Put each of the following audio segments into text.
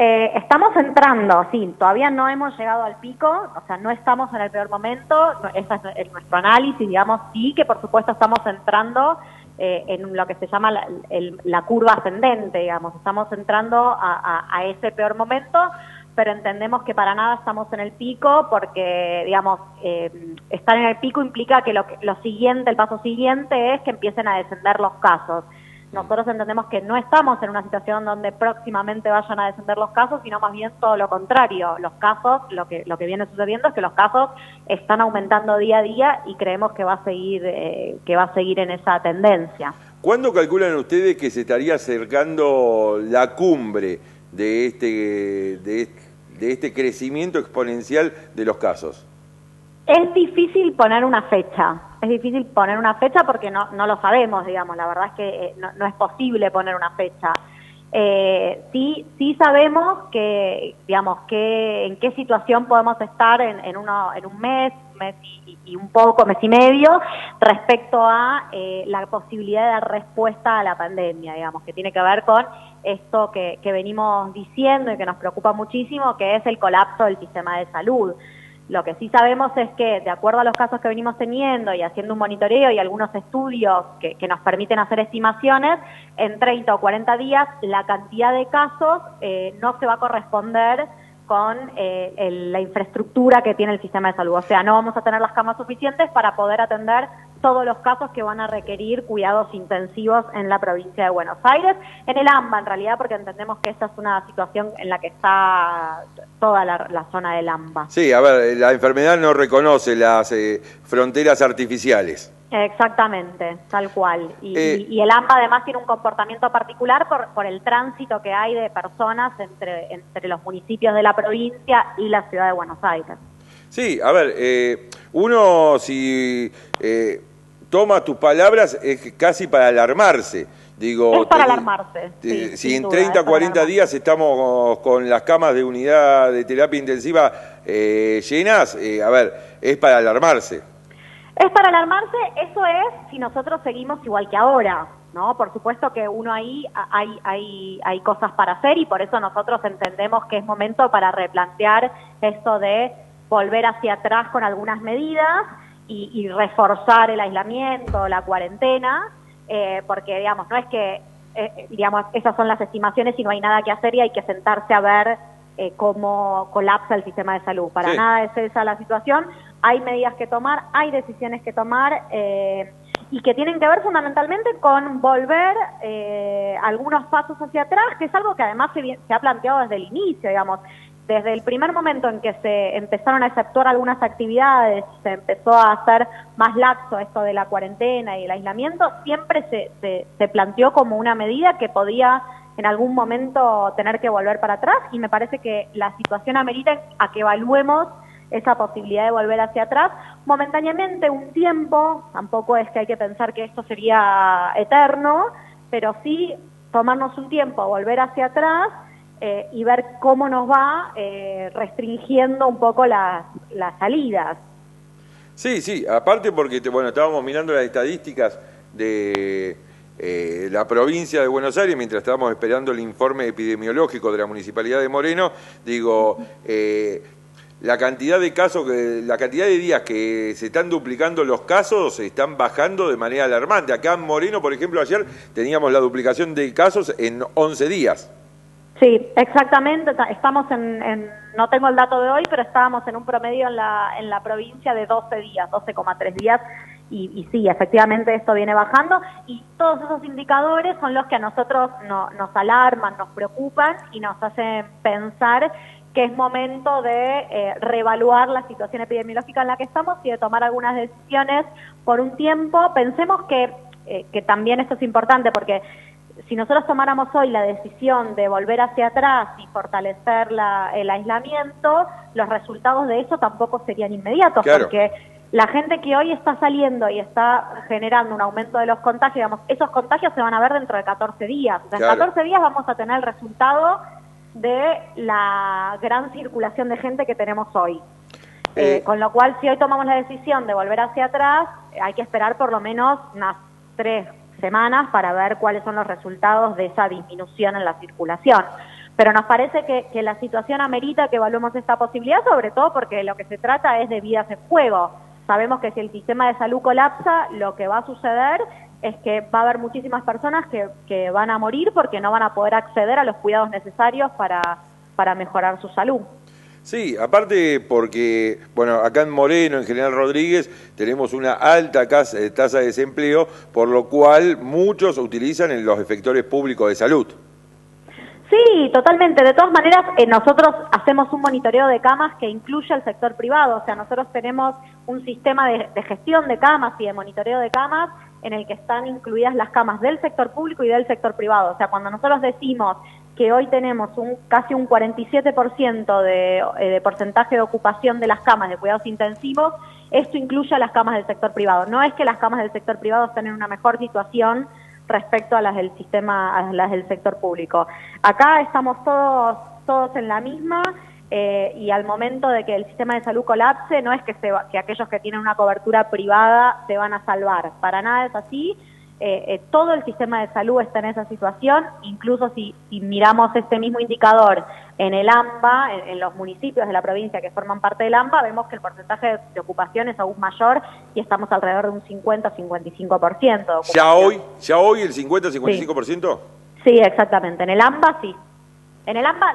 Estamos entrando, sí, todavía no hemos llegado al pico, o sea, no estamos en el peor momento, ese es nuestro análisis, digamos, sí que por supuesto estamos entrando en lo que se llama la curva ascendente, digamos, estamos entrando a ese peor momento, pero entendemos que para nada estamos en el pico porque, digamos, estar en el pico implica que lo siguiente, el paso siguiente es que empiecen a descender los casos. Nosotros entendemos que no estamos en una situación donde próximamente vayan a descender los casos, sino más bien todo lo contrario. Los casos, lo que viene sucediendo es que los casos están aumentando día a día y creemos que va a seguir en esa tendencia. ¿Cuándo calculan ustedes que se estaría acercando la cumbre de este crecimiento exponencial de los casos? Es difícil poner una fecha. Es difícil poner una fecha porque no lo sabemos, digamos. La verdad es que no es posible poner una fecha. Sí sabemos que, digamos, en qué situación podemos estar en un mes y un poco, mes y medio, respecto a la posibilidad de dar respuesta a la pandemia, digamos, que tiene que ver con esto que venimos diciendo y que nos preocupa muchísimo, que es el colapso del sistema de salud. Lo que sí sabemos es que, de acuerdo a los casos que venimos teniendo y haciendo un monitoreo y algunos estudios que nos permiten hacer estimaciones, en 30 o 40 días la cantidad de casos no se va a corresponder con la infraestructura que tiene el sistema de salud. O sea, no vamos a tener las camas suficientes para poder atender todos los casos que van a requerir cuidados intensivos en la provincia de Buenos Aires, en el AMBA en realidad, porque entendemos que esta es una situación en la que está toda la zona del AMBA. Sí, a ver, la enfermedad no reconoce las fronteras artificiales. Exactamente, tal cual. Y el AMBA además tiene un comportamiento particular por el tránsito que hay de personas entre los municipios de la provincia y la ciudad de Buenos Aires. Sí, a ver, uno si toma tus palabras es casi para alarmarse. Digo, es para alarmarse. Sí, si en 30, 40 días estamos con las camas de unidad de terapia intensiva llenas, a ver, es para alarmarse. Es para alarmarse, eso es si nosotros seguimos igual que ahora, ¿no? Por supuesto que uno ahí hay cosas para hacer y por eso nosotros entendemos que es momento para replantear esto de volver hacia atrás con algunas medidas y reforzar el aislamiento, la cuarentena, porque, digamos, no es que, digamos, esas son las estimaciones y no hay nada que hacer y hay que sentarse a ver cómo colapsa el sistema de salud. Para nada es esa la situación. Hay medidas que tomar, hay decisiones que tomar y que tienen que ver fundamentalmente con volver algunos pasos hacia atrás, que es algo que además se ha planteado desde el inicio, digamos. Desde el primer momento en que se empezaron a efectuar algunas actividades, se empezó a hacer más laxo esto de la cuarentena y el aislamiento, siempre se planteó como una medida que podía en algún momento tener que volver para atrás y me parece que la situación amerita a que evaluemos esa posibilidad de volver hacia atrás momentáneamente un tiempo, tampoco es que hay que pensar que esto sería eterno, pero sí tomarnos un tiempo, volver hacia atrás y ver cómo nos va restringiendo un poco las salidas. Sí, aparte porque, bueno, estábamos mirando las estadísticas de la provincia de Buenos Aires mientras estábamos esperando el informe epidemiológico de la Municipalidad de Moreno, digo, la cantidad de casos, la cantidad de días que se están duplicando los casos están bajando de manera alarmante. Acá en Moreno, por ejemplo, ayer teníamos la duplicación de casos en 11 días. Sí, exactamente. Estamos no tengo el dato de hoy, pero estábamos en un promedio en la provincia de 12 días, 12,3 días, y sí, efectivamente esto viene bajando, y todos esos indicadores son los que a nosotros nos alarman, nos preocupan y nos hacen pensar que es momento de reevaluar la situación epidemiológica en la que estamos y de tomar algunas decisiones por un tiempo. Pensemos que también esto es importante porque si nosotros tomáramos hoy la decisión de volver hacia atrás y fortalecer el aislamiento, los resultados de eso tampoco serían inmediatos, claro. Porque la gente que hoy está saliendo y está generando un aumento de los contagios, digamos, esos contagios se van a ver dentro de 14 días. O sea, claro. En 14 días vamos a tener el resultado de la gran circulación de gente que tenemos hoy. Con lo cual, si hoy tomamos la decisión de volver hacia atrás, hay que esperar por lo menos unas 3 semanas para ver cuáles son los resultados de esa disminución en la circulación. Pero nos parece que la situación amerita que evaluemos esta posibilidad, sobre todo porque lo que se trata es de vidas en juego. Sabemos que si el sistema de salud colapsa, lo que va a suceder es que va a haber muchísimas personas que van a morir porque no van a poder acceder a los cuidados necesarios para mejorar su salud. Sí, aparte porque, bueno, acá en Moreno, en General Rodríguez, tenemos una alta tasa de desempleo, por lo cual muchos utilizan en los efectores públicos de salud. Sí, totalmente. De todas maneras, nosotros hacemos un monitoreo de camas que incluye el sector privado. O sea, nosotros tenemos un sistema de gestión de camas y de monitoreo de camas en el que están incluidas las camas del sector público y del sector privado. O sea, cuando nosotros decimos que hoy tenemos casi un 47% de porcentaje de ocupación de las camas de cuidados intensivos, esto incluye a las camas del sector privado. No es que las camas del sector privado estén en una mejor situación respecto a las del sistema, a las del sector público. Acá estamos todos en la misma y al momento de que el sistema de salud colapse, no es que aquellos que tienen una cobertura privada se van a salvar. Para nada es así. Todo el sistema de salud está en esa situación, incluso si miramos este mismo indicador en el AMBA, en los municipios de la provincia que forman parte del AMBA, vemos que el porcentaje de ocupación es aún mayor y estamos alrededor de un 50-55% de ocupación. ¿Ya hoy el 50-55%? Sí, exactamente. En el AMBA sí. En el AMBA,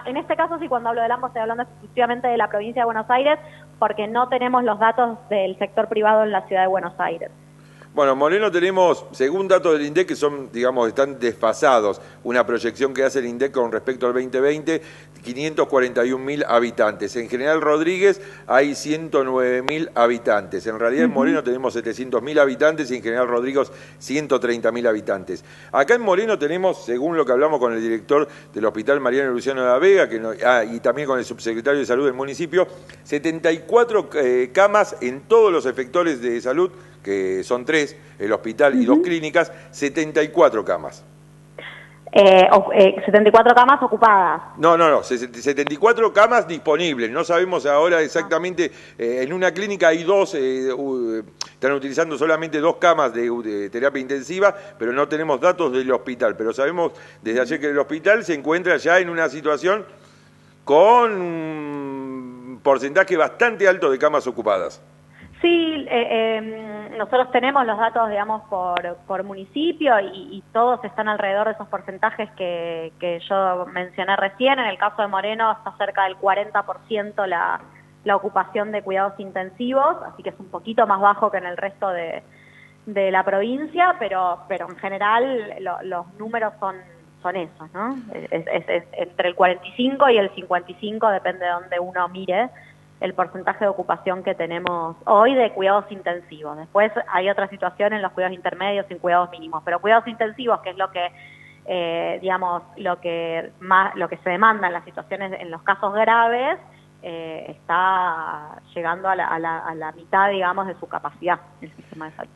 en este caso sí, cuando hablo del AMBA estoy hablando exclusivamente de la provincia de Buenos Aires porque no tenemos los datos del sector privado en la ciudad de Buenos Aires. Bueno, en Moreno tenemos, según datos del INDEC, que son, digamos, están desfasados, una proyección que hace el INDEC con respecto al 2020, 541.000 habitantes. En General Rodríguez hay 109.000 habitantes. En realidad en Moreno tenemos 700.000 habitantes y en General Rodríguez 130.000 habitantes. Acá en Moreno tenemos, según lo que hablamos con el director del Hospital Mariano Luciano de la Vega, y también con el subsecretario de Salud del municipio, 74 camas en todos los efectores de salud, que son 3, el hospital y 2 clínicas, 74 camas. 74 camas ocupadas. No, 74 camas disponibles. No sabemos ahora exactamente, en una clínica hay 2, están utilizando solamente 2 camas de terapia intensiva, pero no tenemos datos del hospital. Pero sabemos desde ayer que el hospital se encuentra ya en una situación con un porcentaje bastante alto de camas ocupadas. Sí, nosotros tenemos los datos, digamos, por municipio y todos están alrededor de esos porcentajes que yo mencioné recién. En el caso de Moreno está cerca del 40% la ocupación de cuidados intensivos, así que es un poquito más bajo que en el resto de la provincia, pero en general los números son esos, ¿no? Es entre el 45 y el 55, depende de donde uno mire, el porcentaje de ocupación que tenemos hoy de cuidados intensivos. Después hay otra situación en los cuidados intermedios y en cuidados mínimos, pero cuidados intensivos, que es lo que, digamos, lo que se demanda en las situaciones, en los casos graves, está llegando a la mitad, digamos, de su capacidad el sistema de salud.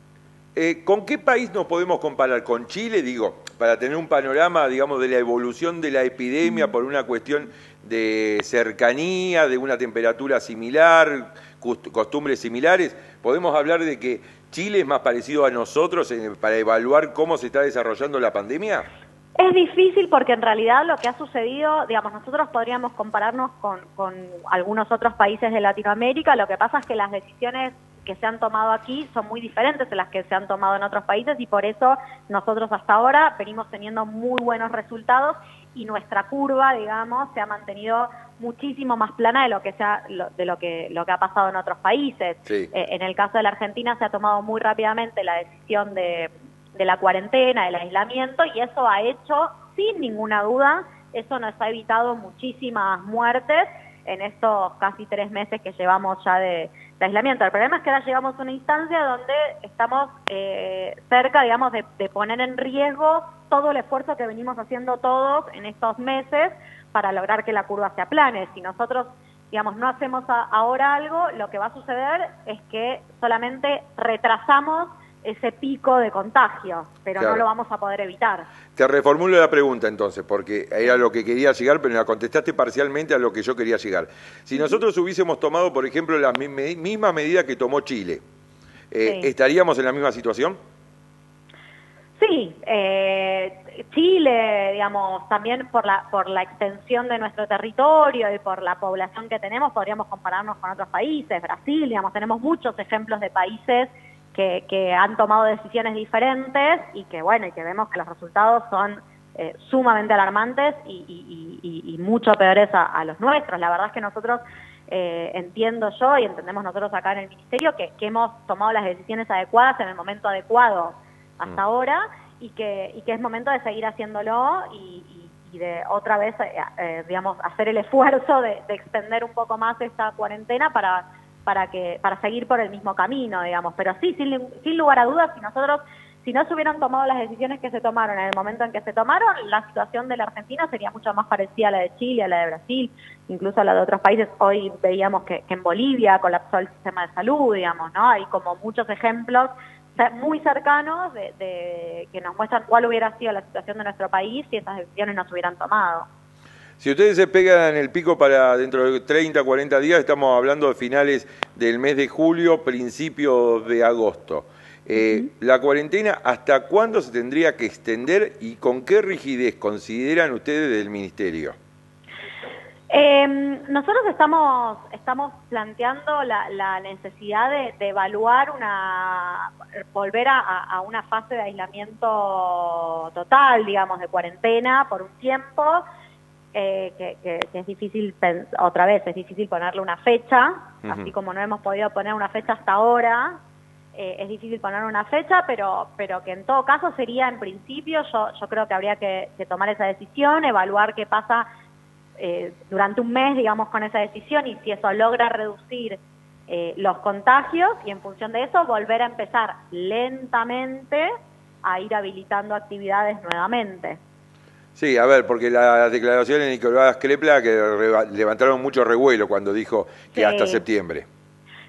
¿Con qué país nos podemos comparar? ¿Con Chile? Digo, para tener un panorama, digamos, de la evolución de la epidemia por una cuestión de cercanía, de una temperatura similar, costumbres similares. ¿Podemos hablar de que Chile es más parecido a nosotros para evaluar cómo se está desarrollando la pandemia? Es difícil porque en realidad lo que ha sucedido, digamos, nosotros podríamos compararnos con algunos otros países de Latinoamérica. Lo que pasa es que las decisiones que se han tomado aquí son muy diferentes de las que se han tomado en otros países y por eso nosotros hasta ahora venimos teniendo muy buenos resultados y nuestra curva, digamos, se ha mantenido muchísimo más plana de lo que ha pasado en otros países. Sí. En el caso de la Argentina se ha tomado muy rápidamente la decisión de la cuarentena, del aislamiento, y eso ha hecho, sin ninguna duda, eso nos ha evitado muchísimas muertes en estos casi 3 meses que llevamos ya de aislamiento. El problema es que ahora llegamos a una instancia donde estamos cerca, digamos, de poner en riesgo todo el esfuerzo que venimos haciendo todos en estos meses para lograr que la curva se aplane. Si nosotros, digamos, no hacemos ahora algo, lo que va a suceder es que solamente retrasamos ese pico de contagio, pero claro, no lo vamos a poder evitar. Te reformulo la pregunta entonces, porque era lo que quería llegar, pero la contestaste parcialmente a lo que yo quería llegar. Si nosotros hubiésemos tomado, por ejemplo, la misma medida que tomó Chile, ¿estaríamos en la misma situación? Sí, Chile, digamos, también por la extensión de nuestro territorio y por la población que tenemos, podríamos compararnos con otros países, Brasil, digamos, tenemos muchos ejemplos de países que han tomado decisiones diferentes y que, bueno, y que vemos que los resultados son sumamente alarmantes y mucho peores a los nuestros. La verdad es que nosotros, entiendo yo y entendemos nosotros acá en el Ministerio, que hemos tomado las decisiones adecuadas en el momento adecuado hasta ahora, y que es momento de seguir haciéndolo y de otra vez, digamos, hacer el esfuerzo de extender un poco más esta cuarentena para seguir por el mismo camino, digamos. Pero sí, sin lugar a dudas, si no se hubieran tomado las decisiones que se tomaron en el momento en que se tomaron, la situación de la Argentina sería mucho más parecida a la de Chile, a la de Brasil, incluso a la de otros países. Hoy veíamos que en Bolivia colapsó el sistema de salud, digamos, ¿no? Hay como muchos ejemplos muy cercanos de que nos muestran cuál hubiera sido la situación de nuestro país si esas decisiones no se hubieran tomado. Si ustedes se pegan el pico para dentro de 30, 40 días, estamos hablando de finales del mes de julio, principios de agosto. La cuarentena, ¿hasta cuándo se tendría que extender y con qué rigidez consideran ustedes del Ministerio? Nosotros estamos planteando la necesidad de evaluar volver a una fase de aislamiento total, digamos, de cuarentena por un tiempo, que es difícil, otra vez, es difícil ponerle una fecha, así como no hemos podido poner una fecha hasta ahora. Es difícil poner una fecha, pero que en todo caso sería, en principio, yo creo que habría que tomar esa decisión, evaluar qué pasa durante un mes, digamos, con esa decisión, y si eso logra reducir los contagios, y en función de eso volver a empezar lentamente a ir habilitando actividades nuevamente. Sí, a ver, porque las declaraciones de Nicolás Crepla que levantaron mucho revuelo cuando dijo que hasta septiembre.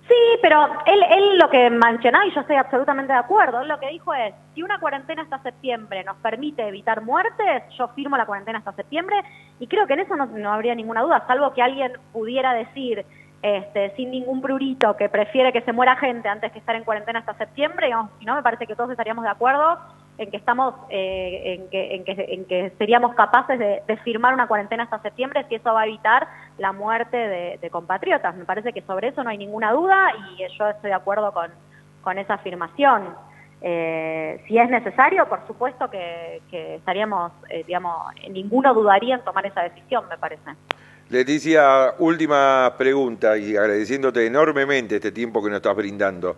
Sí, pero él lo que mencionaba, y yo estoy absolutamente de acuerdo, él lo que dijo es, si una cuarentena hasta septiembre nos permite evitar muertes, yo firmo la cuarentena hasta septiembre, y creo que en eso no habría ninguna duda, salvo que alguien pudiera decir, sin ningún prurito, que prefiere que se muera gente antes que estar en cuarentena hasta septiembre, digamos, si no, me parece que todos estaríamos de acuerdo en que estamos, en que seríamos capaces de firmar una cuarentena hasta septiembre si eso va a evitar la muerte de compatriotas. Me parece que sobre eso no hay ninguna duda y yo estoy de acuerdo con esa afirmación. Si es necesario, por supuesto que estaríamos, digamos, ninguno dudaría en tomar esa decisión, me parece. Leticia, última pregunta y agradeciéndote enormemente este tiempo que nos estás brindando.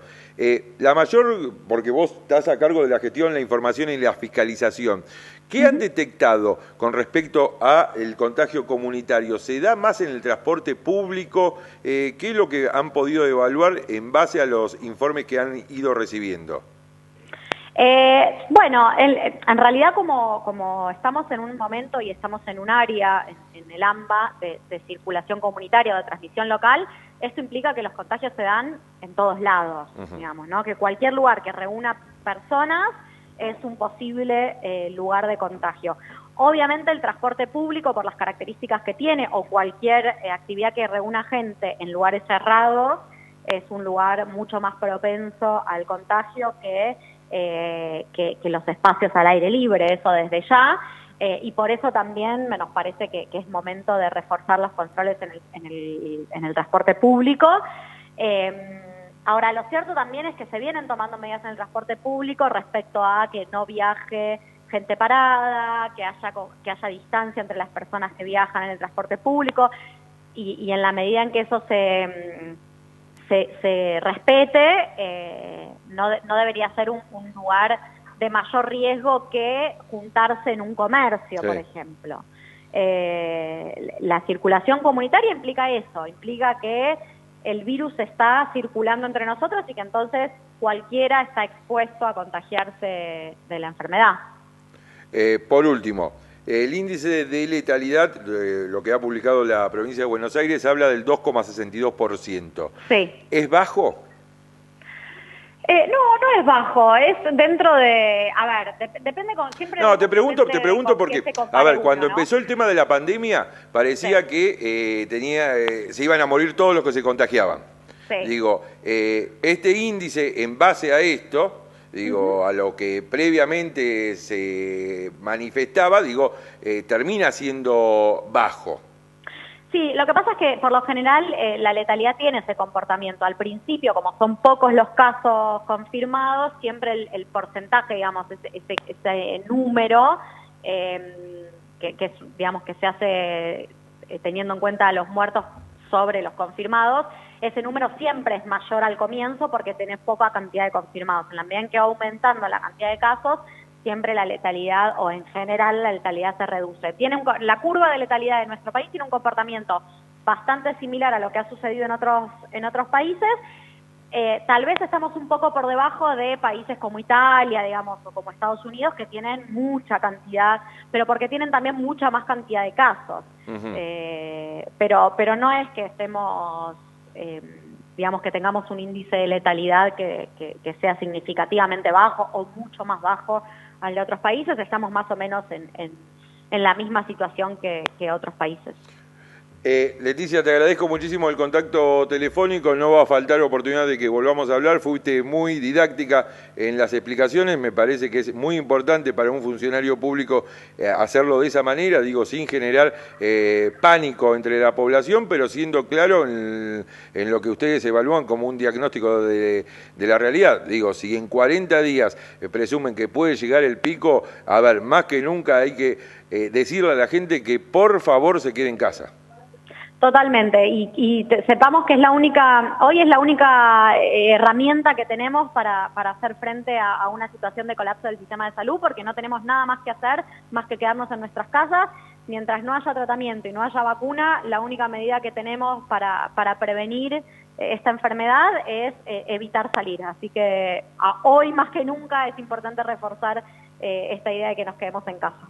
La mayor, porque vos estás a cargo de la gestión, la información y la fiscalización, ¿qué han detectado con respecto al contagio comunitario? ¿Se da más en el transporte público? ¿Qué es lo que han podido evaluar en base a los informes que han ido recibiendo? Bueno, en realidad como estamos en un momento y estamos en un área, en el AMBA, de circulación comunitaria o de transmisión local, esto implica que los contagios se dan en todos lados, digamos, ¿no? Que cualquier lugar que reúna personas es un posible lugar de contagio. Obviamente el transporte público, por las características que tiene, o cualquier actividad que reúna gente en lugares cerrados, es un lugar mucho más propenso al contagio que los espacios al aire libre, eso desde ya, y por eso también nos parece que es momento de reforzar los controles en el transporte público. Ahora, lo cierto también es que se vienen tomando medidas en el transporte público respecto a que no viaje gente parada, que haya distancia entre las personas que viajan en el transporte público, y en la medida en que eso se respete, no debería ser un lugar de mayor riesgo que juntarse en un comercio, por ejemplo. La circulación comunitaria implica eso, implica que el virus está circulando entre nosotros y que entonces cualquiera está expuesto a contagiarse de la enfermedad. Por último, el índice de letalidad, lo que ha publicado la provincia de Buenos Aires, habla del 2,62%. Sí. ¿Es bajo? No es bajo, es dentro de, a ver, depende con siempre. No, te pregunto porque, a ver, cuando empezó el tema de la pandemia, parecía que se iban a morir todos los que se contagiaban. Sí. Digo, este índice, en base a esto, digo, a lo que previamente se manifestaba, digo, termina siendo bajo. Sí, lo que pasa es que por lo general la letalidad tiene ese comportamiento. Al principio, como son pocos los casos confirmados, siempre el porcentaje, digamos, ese número digamos, que se hace teniendo en cuenta los muertos sobre los confirmados, ese número siempre es mayor al comienzo porque tenés poca cantidad de confirmados. En la medida en que va aumentando la cantidad de casos, siempre la letalidad, o en general la letalidad se reduce. La curva de letalidad de nuestro país tiene un comportamiento bastante similar a lo que ha sucedido en otros países. Tal vez estamos un poco por debajo de países como Italia, digamos, o como Estados Unidos, que tienen mucha cantidad, pero porque tienen también mucha más cantidad de casos. Pero no es que estemos, digamos, que tengamos un índice de letalidad que sea significativamente bajo o mucho más bajo al de otros países. Estamos más o menos en la misma situación que otros países. Leticia, te agradezco muchísimo el contacto telefónico, no va a faltar oportunidad de que volvamos a hablar, fuiste muy didáctica en las explicaciones, me parece que es muy importante para un funcionario público hacerlo de esa manera, digo, sin generar pánico entre la población, pero siendo claro en lo que ustedes evalúan como un diagnóstico de la realidad. Digo, si en 40 días presumen que puede llegar el pico, a ver, más que nunca hay que decirle a la gente que por favor se quede en casa. Totalmente, y sepamos que hoy es la única herramienta que tenemos para hacer frente a una situación de colapso del sistema de salud, porque no tenemos nada más que hacer, más que quedarnos en nuestras casas. Mientras no haya tratamiento y no haya vacuna, la única medida que tenemos para prevenir esta enfermedad es evitar salir. Así que hoy más que nunca es importante reforzar esta idea de que nos quedemos en casa.